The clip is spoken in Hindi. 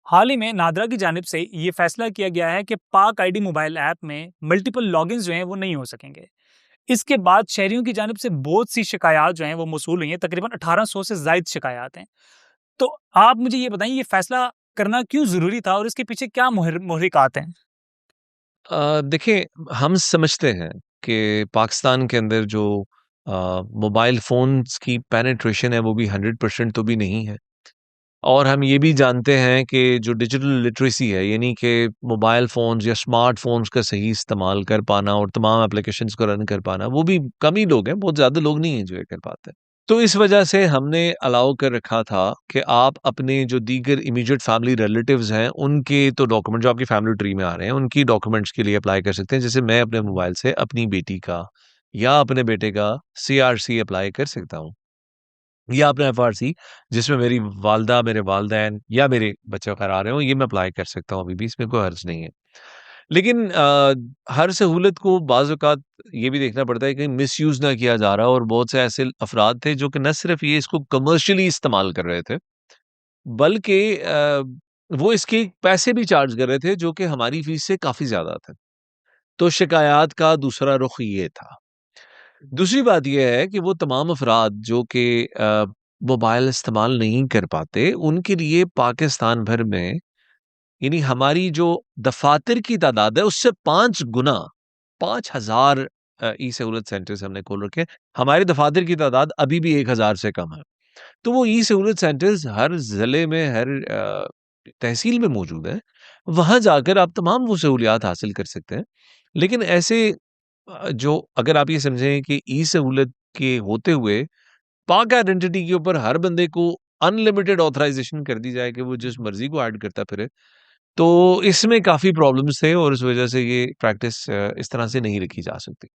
हाल ही में नादरा की जानिब से ये फैसला किया गया है कि पाक आईडी मोबाइल ऐप में मल्टीपल लॉगिन्स जो हैं वो नहीं हो सकेंगे। इसके बाद शहरियों की जानिब से बहुत सी शिकायत जो हैं वो मौसूल हुई हैं, तकरीबन 1800 से ज़ायद शिकायत हैं। तो आप मुझे ये बताएं, ये फैसला करना क्यों ज़रूरी था और इसके पीछे क्या मुहर्रिकात हैं? देखिए, हम समझते हैं कि पाकिस्तान के अंदर जो मोबाइल फ़ोन्स की पेनिट्रेशन है वो भी 100% तो भी नहीं है। और हम ये भी जानते हैं कि जो डिजिटल लिटरेसी है, यानी कि मोबाइल फ़ोन्स या स्मार्टफ़ोन्स का सही इस्तेमाल कर पाना और तमाम एप्लीकेशंस को रन कर पाना, वो भी कम ही लोग हैं, बहुत ज़्यादा लोग नहीं हैं जो ये कर पाते हैं। तो इस वजह से हमने अलाउ कर रखा था कि आप अपने जो दीगर इमीडिएट फैमिली रिलेटिव्स हैं, उनके तो डॉक्यूमेंट जो आपकी फैमिली ट्री में आ रहे हैं, उनकी डॉक्यूमेंट्स के लिए अप्लाई कर सकते हैं। जैसे मैं अपने मोबाइल से अपनी बेटी का या अपने बेटे का सीआरसी अप्लाई कर सकता हूँ। या अपना एफआरसी जिसमें मेरी वालदा, मेरे वालिदैन या मेरे बच्चे वगैरह आ रहे हों, ये मैं अप्लाई कर सकता हूँ अभी भी, इसमें कोई हर्ज नहीं है। लेकिन हर सहूलत को बाज़ औक़ात ये भी देखना पड़ता है कि मिसयूज़ ना किया जा रहा हो और बहुत से ऐसे अफ़राद थे जो कि न सिर्फ़ ये इसको कमर्शियली इस्तेमाल कर रहे थे, बल्कि वो इसके पैसे भी चार्ज कर रहे थे जो कि हमारी फ़ीस से काफ़ी ज़्यादा थे। तो शिकायत का दूसरा रुख ये था। दूसरी बात ये है कि वो तमाम अफ़राद जो कि मोबाइल इस्तेमाल नहीं कर पाते, उनके लिए पाकिस्तान भर में यानी हमारी जो दफ़ातर की तादाद है, उससे 5 गुना 5,000 ई-सहूलत सेंटर्स हमने खोल रखे हैं। हमारे दफ़ातर की तादाद अभी भी 1,000 से कम है। तो वो ई-सहूलत सेंटर्स हर ज़िले में, हर तहसील में मौजूद हैं। वहाँ जाकर आप तमाम वो सहूलियात हासिल कर सकते हैं। लेकिन ऐसे जो अगर आप ये समझें कि ई-सहूलत के होते हुए पाक आइडेंटिटी के ऊपर हर बंदे को अनलिमिटेड ऑथराइज़ेशन कर दी जाए कि वो जिस मर्ज़ी को ऐड करता फिरे, तो इसमें काफ़ी प्रॉब्लम्स थे और इस वजह से ये प्रैक्टिस इस तरह से नहीं रखी जा सकती।